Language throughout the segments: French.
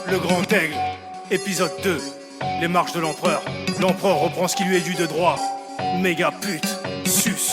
Le Grand Aigle, épisode 2, les marches de l'empereur. L'empereur reprend ce qui lui est dû de droit. Méga pute, sus,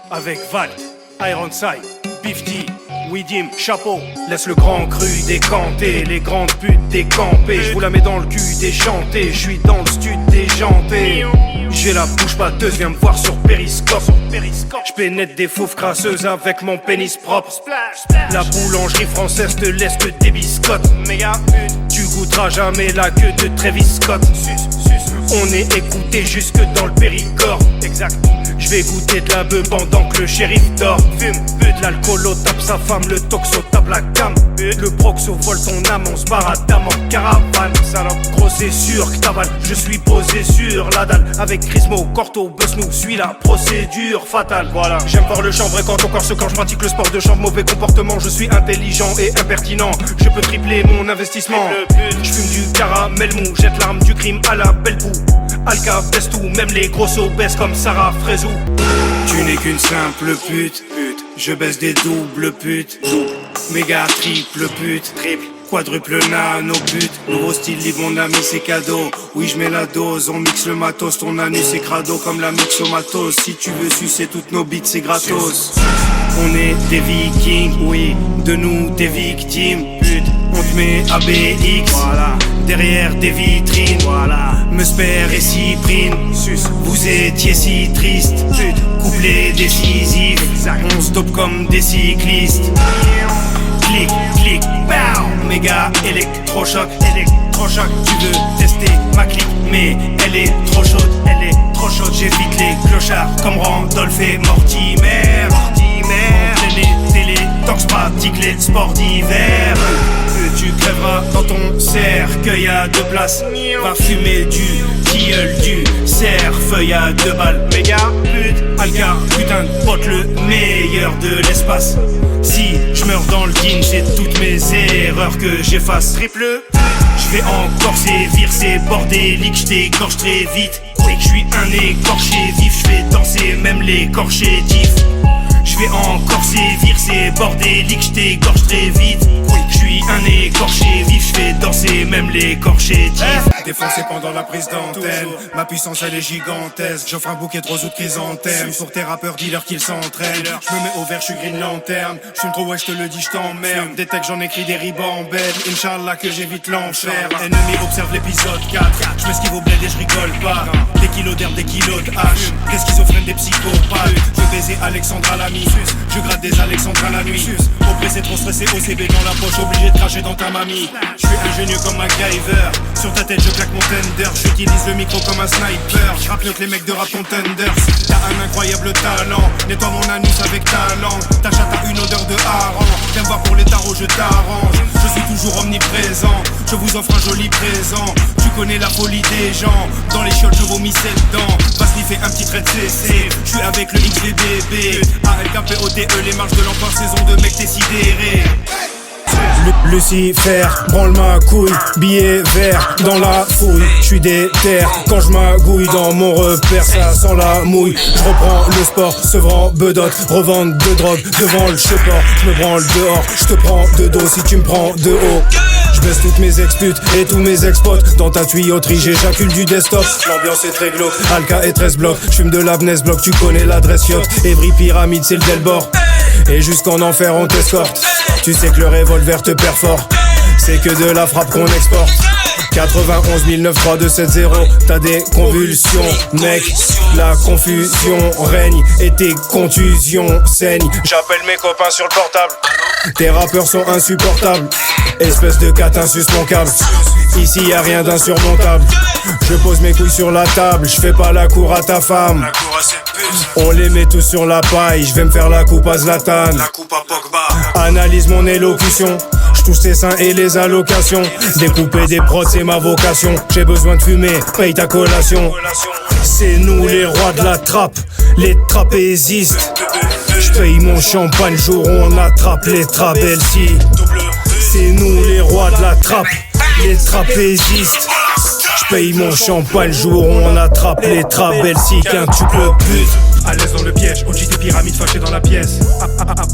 avec Valt, Ironside, Bifty, Widim, chapeau. Laisse le grand cru décanter, les grandes putes décamper. Je vous la mets dans le cul déchanté, je suis dans le stud déjanté. J'ai la bouche pâteuse, viens me voir sur Périscope. J'pénètre des fauves crasseuses avec mon pénis propre. La boulangerie française te laisse que des biscottes. Méga pute, tu goûteras jamais la queue de Travis Scott. On est écouté jusque dans le Périgord. Exact. J'vais goûter de la beuh pendant que le shérif dort. Fume, pute, l'alcoolo tape sa femme, le toxo tape la cam. Le proxo vole ton âme, on se barre à dame en caravane. Salope, gros c'est sûr que t'avales, je suis posé sur la dalle. Avec Crismo, Corto, Buzz nous suit la procédure fatale. Voilà, j'aime voir le chambre et quand on corse quand je pratique le sport de chambre. Mauvais comportement, je suis intelligent et impertinent. Je peux tripler mon investissement. Je fume du caramel mou, jette l'arme du crime à la belle boue. Alka baisse tout, même les grossos baissent comme Sarah Frézou. Tu n'es qu'une simple pute, je baisse des doubles putes. Méga triple pute, quadruple nano pute. Nouveau style livre mon ami c'est cadeau. Oui je mets la dose, on mixe le matos. Ton anus c'est crado comme la mixomatos. Si tu veux sucer toutes nos bites c'est gratos. On est des vikings, oui, de nous des victimes. Pute, on te met ABX, voilà. Derrière des vitrines, voilà. Meusper et Cyprine, vous étiez si triste. Pute, couplet décisif, on stop comme des cyclistes. Clic, clic, pow. Méga électrochoc, tu veux tester ma clique, mais elle est trop chaude, j'évite les clochards comme Randolph et Mortimer. Entraîné, télé, tox pratique les sports d'hiver. Tu crèveras dans ton cercueil à deux places. Va fumer du tilleul, du cerfeuil à 2 balles. Méga pute, Alka, putain de pote, le meilleur de l'espace. Si je meurs dans le king, c'est toutes mes erreurs que j'efface. Triple, je vais encore sévir, c'est bordélique, je t'égorge très vite. Et que je suis un écorché vif, je fais danser même l'écorché tif. Je vais encore sévir, c'est bordélique, je t'égorge très vite. Je suis un écorché vif, je fais danser même l'écorché tif. Défoncé pendant la prise d'antenne, ma puissance elle est gigantesque. J'offre un bouquet de roses ou de chrysanthèmes pour tes rappeurs dealers qu'ils s'entraînent. Je me mets au vert, je suis green lanterne. Je fume trop, ouais, je te le dis, je t'emmerde. Des textes, j'en écris des ribambelles. Inch'Allah que j'évite l'enfer. Ennemi observe l'épisode 4. Je m'esquive au bled et je rigole pas. Des kilos d'herbe, des kilos de hache. Des schizophrènes, des psychopathes. Je veux baiser Alexandre à la mi. Je gratte des Alexandres à la nuit. Oppressé, trop stressé, OCB dans la poche, obligé de cracher dans ta mamie. Je suis ingénieux comme MacGyver. Sur ta tête je claque mon tender. J'utilise le micro comme un sniper. Je rappe mieux que les mecs de Rap Contenders. T'as un incroyable talent. Nettoie mon anus avec ta langue. Ta chatte a une odeur de hareng. Viens me voir pour les tarots, je t'arrange. Je suis toujours omniprésent. Je vous offre un joli présent. Tu connais la folie des gens. Dans les chiottes je vomis 7 dents. Va sniffer un petit trait de CC. Je suis avec le XVBB. ALKPOTE, les marches de l'empereur, saison de mec t'es sidéré. Lucifer, branle ma couille, billet vert dans la fouille. J'suis déter quand j'magouille dans mon repère, ça sent la mouille. J'reprends le sport, sevrant bedote, revente de drogue devant le cheport. J'me branle dehors, j'te prends de dos si tu me prends de haut. J'baisse toutes mes exputes et tous mes expots. Dans ta tuyauterie j'éjacule du desktop. L'ambiance est très glauque, Alka et 13 blocs. J'fume de l'Abnès bloc, tu connais l'adresse yacht. Evry pyramide c'est le Delbord. Et jusqu'en enfer on t'escorte. Tu sais que le revolver te perfore. C'est que de la frappe qu'on exporte. 91 93270. T'as des convulsions, mec. La confusion règne et tes contusions saignent. J'appelle mes copains sur le portable. Tes rappeurs sont insupportables. Espèce de cat insuspensable. Ici y a rien d'insurmontable. Je pose mes couilles sur la table. Je fais pas la cour à ta femme. On les met tous sur la paille. Je vais me faire la coupe à Zlatan. La coupe à Pogba. Analyse mon élocution. Je touche tes seins et les allocations. Découper des prods c'est ma vocation. J'ai besoin de fumer, paye ta collation. C'est nous les rois de la trappe, les trapézistes. J'paye mon champagne jour où on attrape les trabelsi. C'est nous les rois de la trappe, les trapézistes. J'paye mon champagne jour où on attrape les trabelsi. Qu'un tuple pute, À l'aise dans le piège, OG des pyramides fâchées dans la pièce.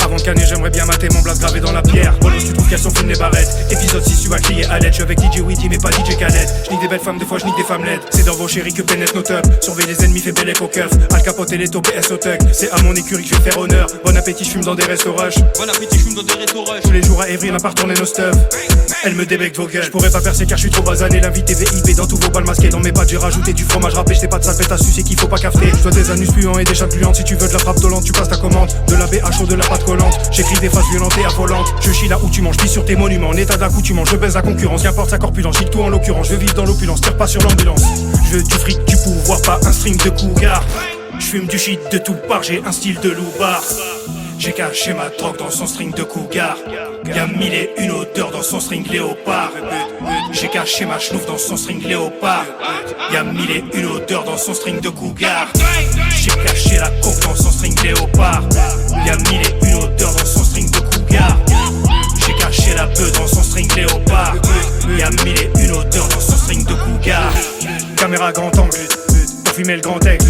Avant de canner, j'aimerais bien mater mon blast gravé dans la pierre. Bolos, tu trouves qu'elles sont fines les barrettes. Épisode 6, tu vas crier à l'aide. Je suis avec DJ Witty mais pas DJ Khaled. J'nique des belles femmes, des fois j'nique des femmes laides. C'est dans vos chéris que pénètrent nos tubs. Surveille les ennemis, fait bellec au keuf. Al Capote et les taux PS au tuck. C'est à mon écurie que je vais faire honneur. Bon appétit, j'fume dans des restos rush. Bon appétit, j'fume dans des restos rush. Tous les jours à Evry, on a pas retourné nos stuff. Elle me débecte vos gueules. J'pourrais pas percer car j'suis trop basané. L'invité VIP dans tous vos balles masqués. Dans mes pattes, j'ai rajouté du fromage râpé. J'sais pas de salpette à sucer qu'il faut pas cafeter. J'dois des anus puants et des chattes gluantes. Si tu veux de la frappe dolente, tu passes ta commande. De la BH ou de la pâte collante. J'écris des phrases violentes et affolantes. Je chie là où tu manges, pis sur tes monuments. En état d'accoutumance, je baise la concurrence. Qu'importe sa corpulence, chic tout en l'occurrence. Je vis dans l'opulence, tire pas sur l'ambulance. Je veux du fric, du pouvoir, pas un string de cougar. J'fume du shit de tout part, j'ai un style de loupard. J'ai caché ma drogue dans son string de cougar. Y'a mille et une odeurs dans son string léopard. J'ai caché ma chenouf dans son string léopard. Y'a mille et une odeurs dans son string de cougar. J'ai caché la coke dans son string léopard. Y'a mille et une odeurs dans son string de cougar. J'ai caché la bœuf dans son string léopard. Y'a mille et une odeurs dans son string de cougar. Caméra grand angle, fumer le grand aigle.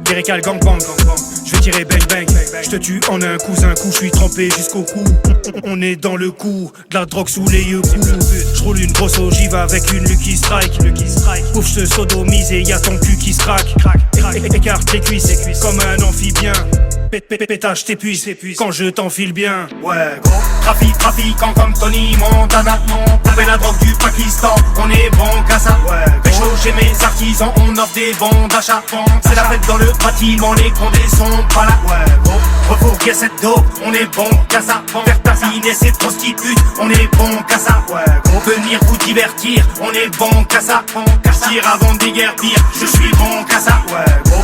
Lyrical gangbang, je vais tirer bang bang. Je te tue en un coup, je suis trempé jusqu'au cou. On est dans le coup, de la drogue sous les yeux. Je roule une grosse ogive avec une Lucky Strike. Ouf, je te sodomise et y'a ton cul qui se craque. Écarte tes cuisses comme un amphibien. Pétage t'épuise quand je t'enfile bien. Ouais, gros. Trafiquant comme Tony Montana. Couper la drogue du Pakistan, on est bon qu'à ça. Ouais, pécho chez mes artisans, on offre des bons d'achat. C'est la fête dans le bâtiment, les condés sont pas là. Ouais, gros. Refourguer cette dope, on est bon qu'à ça. Faire tasiner ces prostitutes, on est bon qu'à ça. Ouais, gros. Venir vous divertir, on est bon qu'à ça. Partir avant de déguerpir, je suis bon qu'à ça. Ouais, gros.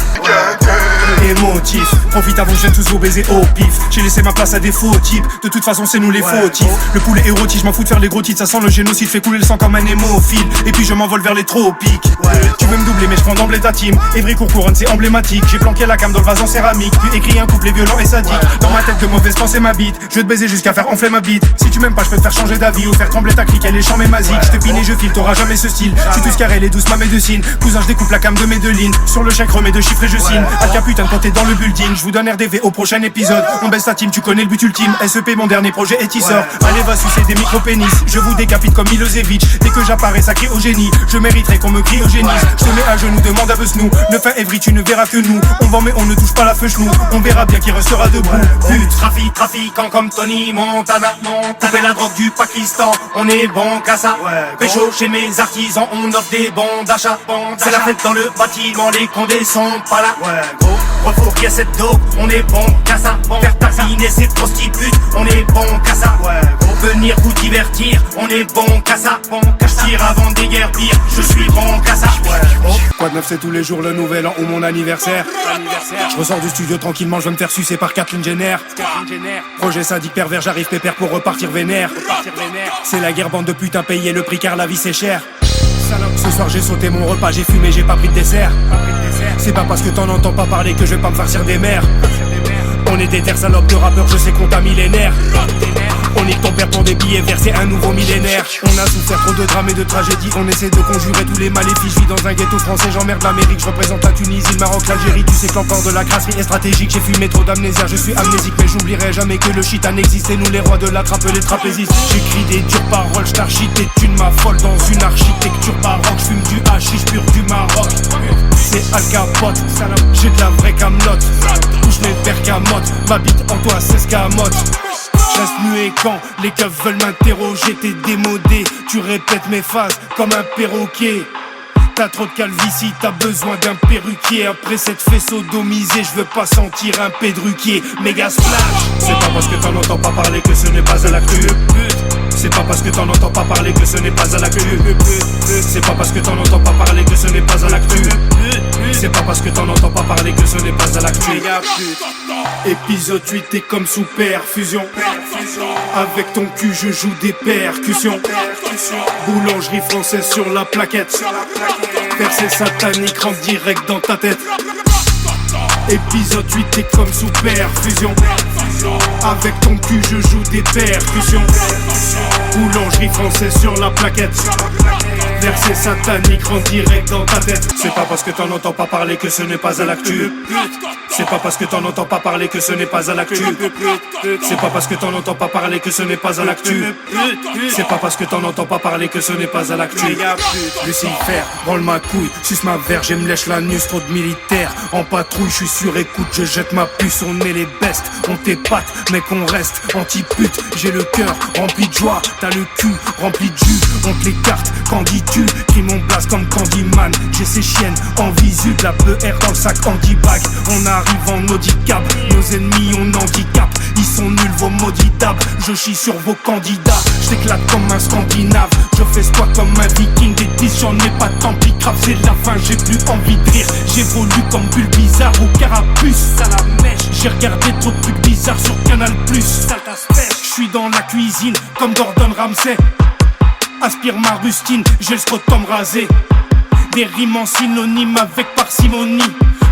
Émotif, profite avant que je vienne tous vous baiser au pif. J'ai laissé ma place à des faux types. De toute façon c'est nous les fautifs. Le poulet érotique, je m'en fous de faire les gros titres. Ça sent le génocide, fait couler le sang comme un hémophile. Et puis je m'envole vers les tropiques. Tu veux me doubler mais je prends d'emblée ta team. Evry Courcouronne c'est emblématique. J'ai planqué la cam dans le vase en céramique. Puis écrit un couplet violent et sadique. Dans ma tête de mauvaise pensée m'habite. Je vais te baiser jusqu'à faire enfler ma bite. Si tu m'aimes pas je peux te faire changer d'avis. Ou faire trembler ta clique, elle est chambée magique. Je te pine et je file, t'auras jamais ce style. Je suis tous carré, les douces ma médecine. Cousin je découpe la cam de Medellin. Sur le chèque remets deux chiffres et je signe. Alka putain quand t'es dans le building. Je vous donne RDV au prochain épisode. On baisse ta team, tu connais le but ultime. SEP mon dernier projet et il sort. Allez va sucer des micro-pénis. Je vous décapite comme Milosevic. Dès que j'apparais ça crie au génie. Je mériterais qu'on me crie au génie. Je te mets à genoux, demande à Besnou. Ne fais Evry, tu ne verras que nous. On vend mais on ne touche pas la feuche nous. On verra bien qui restera debout. Trafiquant comme Tony Montana. Couper la drogue du Pakistan, on est bon qu'à ça. Pécho chez mes artisans, on offre des bons d'achat. C'est la fête dans le bâtiment, les condés sont pas là. Ouais, gros. Refourguer cette dope, on est bon qu'à ça. Faire tasiner ces prostitutes, on est bon qu'à ça. Ouais, gros. Venir vous divertir, on est bon qu'à ça. Partir avant de déguerpir, je suis bon qu'à ça. Ouais, gros. Quoi de neuf, c'est tous les jours le nouvel an ou mon anniversaire. Je ressors du studio tranquillement, je vais me faire sucer par Kathleen Jenner. Projet sadique pervers, j'arrive pépère pour repartir vénère. C'est la guerre, bande de putains, payer le prix car la vie c'est cher. Ce soir j'ai sauté mon repas, j'ai fumé, j'ai pas pris de dessert. C'est pas parce que t'en entends pas parler que je vais pas me farcir des mers. On est des terres salopes de rappeurs, je sais qu'on t'a millénaire. On est ton père pour des billets verts, c'est un nouveau millénaire. On a souffert trop de drames et de tragédies. On essaie de conjurer tous les maléfices. Je vis dans un ghetto français, j'emmerde l'Amérique. Je représente la Tunisie, le Maroc, l'Algérie. Tu sais que l'empereur de la crasserie est stratégique. J'ai fumé trop d'amnésia, je suis amnésique. Mais j'oublierai jamais que le shit a existé. Nous les rois de la trappe, les trapézistes. J'écris des dures paroles, j't'archite et tu ne m'affoles dans une architecture baroque. J'fume du hashish pur du Maroc. C'est Al Capote, j'ai de la vraie camelote. Touche mes bergamotes, ma bite en toi c'est scamote. Je reste muet quand les keufs veulent m'interroger. T'es démodé, tu répètes mes phases comme un perroquet. T'as trop de calvitie, t'as besoin d'un perruquier. Après cette fée sodomisée, je veux pas sentir un pédruquier. Méga splash. C'est pas parce que t'en entends pas parler que ce n'est pas à l'actu. C'est pas parce que t'en entends pas parler que ce n'est pas à l'actu. C'est pas parce que t'en entends pas parler que ce n'est pas à l'actu. C'est pas parce que t'en entends pas parler que ce n'est pas à l'actu. Épisode 8, t'es comme sous perfusion. Avec ton cul je joue des percussions. Boulangerie française sur la plaquette. Percé satanique rentre direct dans ta tête. Épisode 8, t'es comme sous perfusion. Avec ton cul je joue des percussions. Boulangerie française sur la plaquette. Verset satanique rentre direct dans ta tête. C'est pas parce que t'en entends pas parler que ce n'est pas à l'actu. C'est pas parce que t'en entends pas parler que ce n'est pas à l'actu. C'est pas parce que t'en entends pas parler que ce n'est pas à l'actu. C'est pas parce que t'en entends pas parler que ce n'est pas à l'actu. Lucifer, branle ma couille, suce ma verge et me lèche l'anus. Trop de militaires en patrouille, je suis sur écoute, je jette ma puce. On est les bestes, on t'épate, mais qu'on reste anti-pute. J'ai le cœur rempli de joie, t'as le cul rempli de jus. On te les cartes, qu'en dis-tu? Crie mon blast comme Candyman. J'ai ces chiennes en visu, de la PR dans le sac anti-bag. On arrive en handicap, nos ennemis on handicap. Ils sont nuls vos maudits dabs, je chie sur vos candidats. J'éclate comme un scandinave, je fais squat comme un viking. Des 10 j'en ai pas tant pis grave, c'est la fin, j'ai plus envie de rire. J'évolue comme bulle bizarre au carapuce, à la mèche. J'ai regardé trop de trucs bizarres sur Canal+. Je suis dans la cuisine comme Gordon Ramsay. Aspire ma rustine, j'ai le scrotum rasé. Des rimes en synonyme avec parcimonie.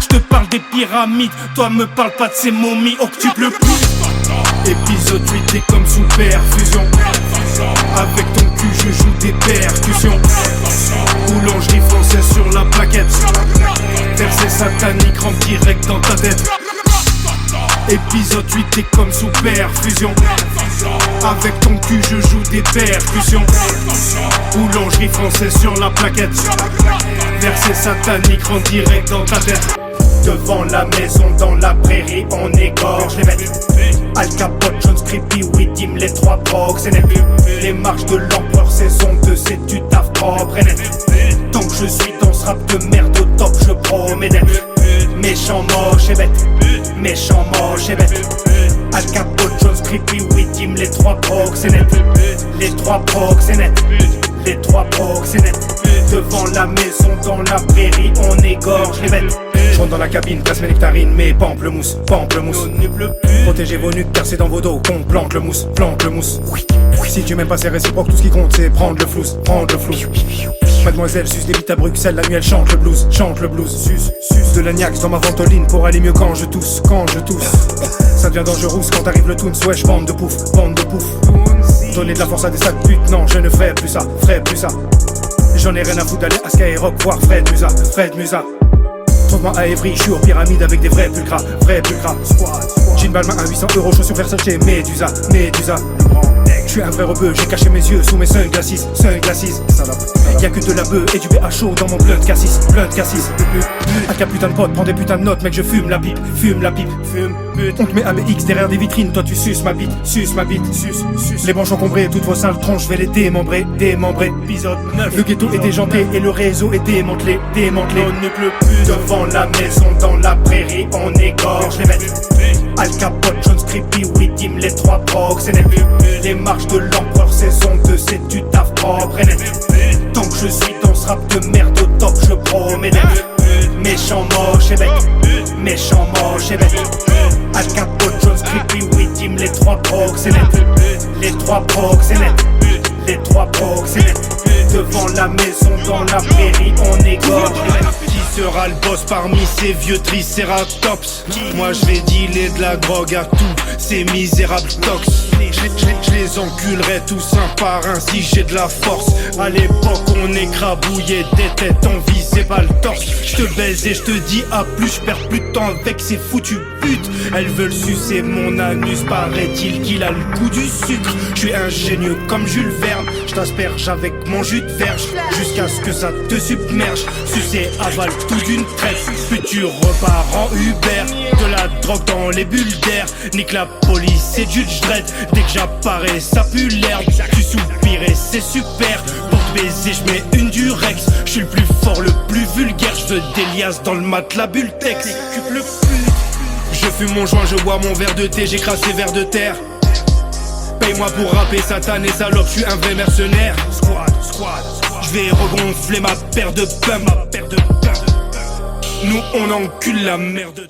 Je te parle des pyramides, toi me parle pas de ces momies octuple plus. Épisode 8 t'es comme sous perfusion. Avec ton cul je joue des percussions. Boulangerie française sur la plaquette. Verset satanique rentre direct dans ta tête. Épisode 8 t'es comme sous perfusion. Avec ton cul je joue des percussions. Boulangerie française sur la plaquette. Verset satanique rentre direct dans ta tête. Devant la maison dans la prairie on égorge les bêtes. Al Capote, Jones, Creepy, Widim, les trois proxénètes. Les marches de l'empereur saison 2 c'est du taf propre et net. Tant que je suis dans ce rap de merde au top je promets d'être méchant, moche et bête. Méchant, moche et bête. Al Capote, Jones, Creepy, Widim, les trois proxénètes. Les trois proxénètes. Les trois proxénètes. Devant la maison dans la prairie on égorge les bêtes. Je rentre dans la cabine, place mes nectarines, mes pamplemousse, pamplemousse. Protégez vos nuques, percez dans vos dos, qu'on plante le mousse, plante le mousse. Si tu m'aimes pas c'est réciproque, tout ce qui compte c'est prendre le flou, prendre le flou. Mademoiselle suce des bites à Bruxelles, la nuit elle chante le blues, suce, suce de l'agnax dans ma ventoline pour aller mieux quand je tousse, Ça devient dangereux quand arrive le toons, wesh bande de pouf, Donner de la force à des sacs putes, non je ne ferai plus ça, J'en ai rien à foutre d'aller à Skyrock voir Fred Musa. Trouve-moi à Évry, je suis aux pyramides avec des vrais pulcras. Jean Balmain à 800 €, chaussures Versace, Medusa. Je suis un vrai rebeu, j'ai caché mes yeux sous mes sunglasses. Y'a que de la bœuf et du BHO dans mon blunt cassis. Aka putain de pote, prends des putains de notes, mec je fume la pipe. On te met ABX derrière des vitrines, toi tu suces ma bite. Les branches encombrées, toutes vos sales tronches, je vais les démembrer. Épisode 9. Le ghetto est déjanté et le réseau est démantelé. On ne pleut plus devant la maison dans la prairie, on égorge les bêtes. Al Capote, Jones, Creepy, Widim, les trois proxénètes. Les marches de l'empereur saison 2 c'est du taf propre et net. Tant que je suis dans ce rap de merde au top je promets d'être méchant, moche et bête. Al Capote, Jones, Creepy, Widim, les trois proxénètes. Devant la maison dans la prairie on égorge les bêtes. Qui sera le boss parmi ces vieux tricératops? Moi je vais dealer de la drogue à tous ces misérables tox. Je les enculerai tous un par un si j'ai de la force. À l'époque on écrabouillait des têtes, on visait pas le torse. Je te baise et je te dis à plus, je perds plus de temps avec ces foutues putes. Elles veulent sucer mon anus, paraît-il qu'il a le goût du sucre. Je suis ingénieux comme Jules Verne, je t'asperge avec mon jus de verge jusqu'à ce que ça te submerge. Sucer avale tout d'une traite, puis tu repars en Uber. De la drogue dans les bulles d'air, nique la police et Judge Dredd. Dès que j'apparais ça pue l'herbe, tu soupires et c'est super. Pour te baiser je mets une Durex, je suis le plus fort, le plus vulgaire. Je veux des liasses dans le matelas Bultex. Je fume mon joint, je bois mon verre de thé, j'écrase ces vers de terre. Paye-moi pour rapper, satan et salope, je suis un vrai mercenaire. Je vais regonfler ma paire de pumps. Nous on encule la merde.